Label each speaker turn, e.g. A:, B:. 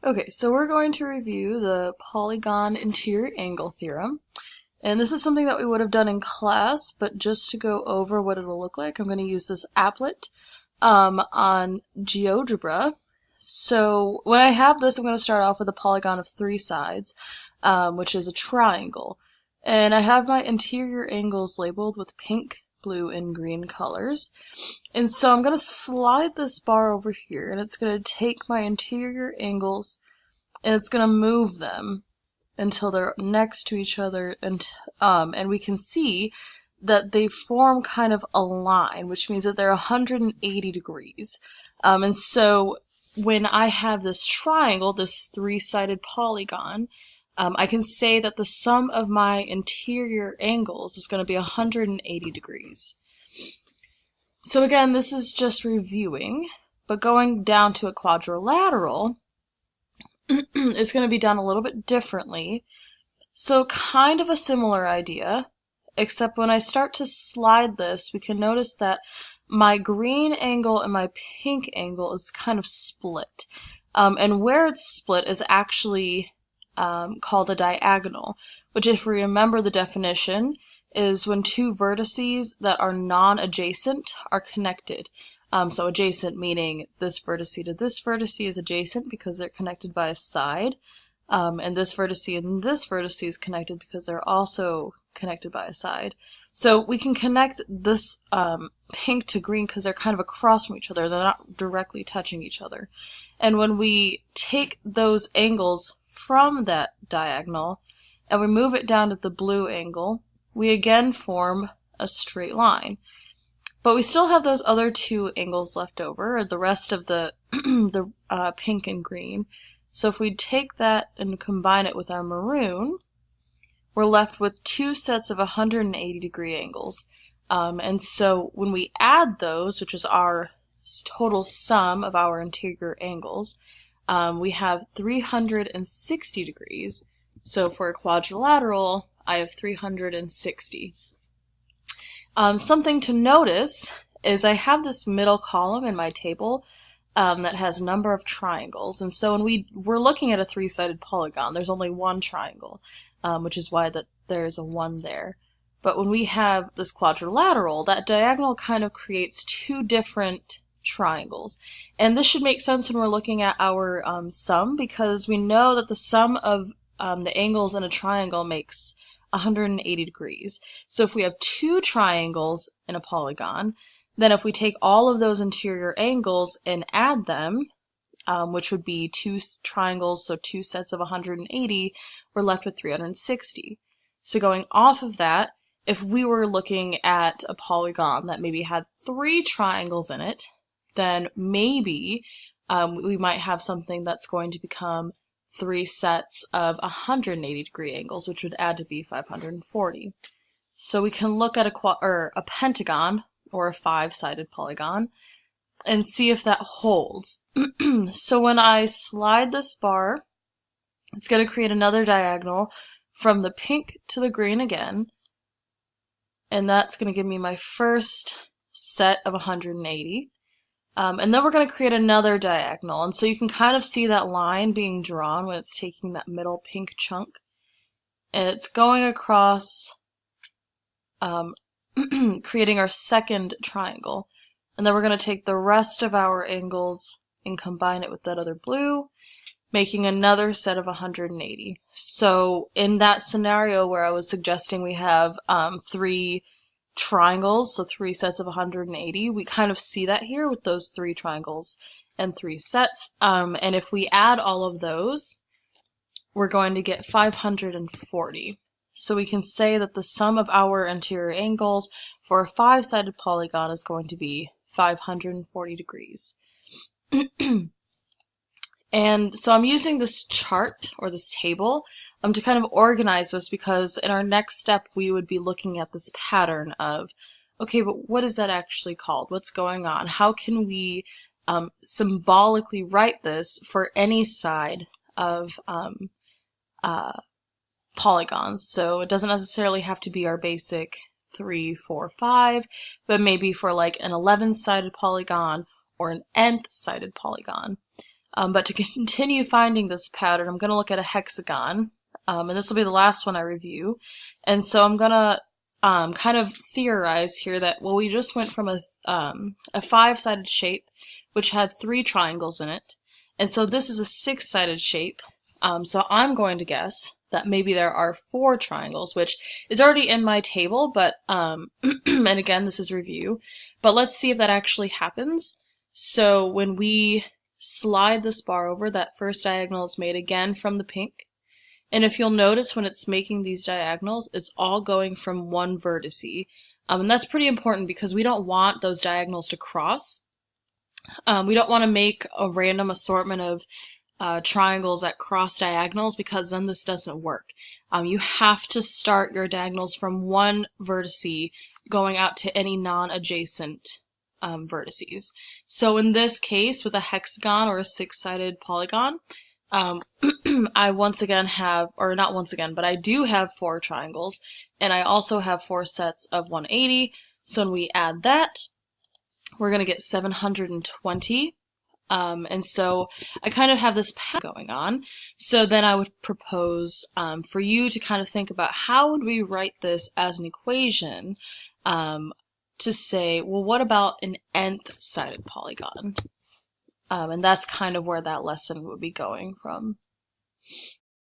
A: Okay, so we're going to review the Polygon interior angle theorem. And this is something that we would have done in class, but just to go over what it'll look like, I'm going to use this applet on GeoGebra. So when I have this, I'm going to start off with a polygon of 3 sides, which is a triangle. And I have my interior angles labeled with pink, blue, and green colors. And so I'm going to slide this bar over here, and it's going to take my interior angles, and it's going to move them until they're next to each other, and we can see that they form kind of a line, which means that they're 180 degrees. And so when I have this triangle, this 3-sided polygon, I can say that the sum of my interior angles is going to be 180 degrees. So again, this is just reviewing, but going down to a quadrilateral, it's going to be done a little bit differently. So kind of a similar idea, except when I start to slide this, we can notice that my green angle and my pink angle is kind of split. And where it's split is actually called a diagonal, which, if we remember the definition, is when two vertices that are non-adjacent are connected. So adjacent meaning this vertice to this vertice is adjacent because they're connected by a side, and this vertice and this vertice is connected because they're also connected by a side. So we can connect this pink to green because they're kind of across from each other. They're not directly touching each other. And when we take those angles from that diagonal and we move it down to the blue angle, we again form a straight line. But we still have those other 2 angles left over, or the rest of the pink and green. So if we take that and combine it with our maroon, we're left with 2 sets of 180 degree angles. And so when we add those, which is our total sum of our interior angles, we have 360 degrees. So for a quadrilateral, I have 360. Something to notice is I have this middle column in my table that has a number of triangles. And so when we're looking at a 3-sided polygon, there's only one triangle, which is why there's a 1 there. But when we have this quadrilateral, that diagonal kind of creates 2 different triangles. And this should make sense when we're looking at our sum, because we know that the sum of the angles in a triangle makes 180 degrees. So if we have 2 triangles in a polygon, then if we take all of those interior angles and add them, which would be 2 triangles, so 2 sets of 180, we're left with 360. So going off of that, if we were looking at a polygon that maybe had 3 triangles in it, then maybe we might have something that's going to become 3 sets of 180 degree angles, which would add to be 540. So we can look at a pentagon, or a 5-sided polygon, and see if that holds. So when I slide this bar, it's going to create another diagonal from the pink to the green again, and that's going to give me my first set of 180. And then we're going to create another diagonal. And so you can kind of see that line being drawn when it's taking that middle pink chunk. And it's going across, creating our second triangle. And then we're going to take the rest of our angles and combine it with that other blue, making another set of 180. So in that scenario where I was suggesting we have 3 triangles, so 3 sets of 180, we kind of see that here with those 3 triangles and 3 sets. And if we add all of those, we're going to get 540. So we can say that the sum of our interior angles for a 5-sided polygon is going to be 540 degrees. And so I'm using this chart, or this table, to kind of organize this, because in our next step we would be looking at this pattern of, okay, but what is that actually called? What's going on? How can we symbolically write this for any side of polygons? So it doesn't necessarily have to be our basic 3, 4, 5, but maybe for like an 11-sided polygon or an nth-sided polygon. But to continue finding this pattern, I'm going to look at a hexagon, and this will be the last one I review. And so I'm going to kind of theorize here that, well, we just went from a five-sided shape, which had 3 triangles in it, and so this is a 6-sided shape. So I'm going to guess that maybe there are 4 triangles, which is already in my table, but and again, this is review. But let's see if that actually happens. So when we slide this bar over, that first diagonal is made again from the pink. And if you'll notice when it's making these diagonals, it's all going from one vertice. And that's pretty important because we don't want those diagonals to cross. We don't want to make a random assortment of triangles that cross diagonals, because then this doesn't work. You have to start your diagonals from one vertice going out to any non-adjacent vertices. So in this case, with a hexagon or a 6-sided polygon, I once again have, or not once again, but I do have 4 triangles, and I also have 4 sets of 180. So when we add that, we're going to get 720. And so I kind of have this pattern going on. So then I would propose for you to kind of think about how would we write this as an equation to say, well, what about an nth-sided polygon? And that's kind of where that lesson would be going from.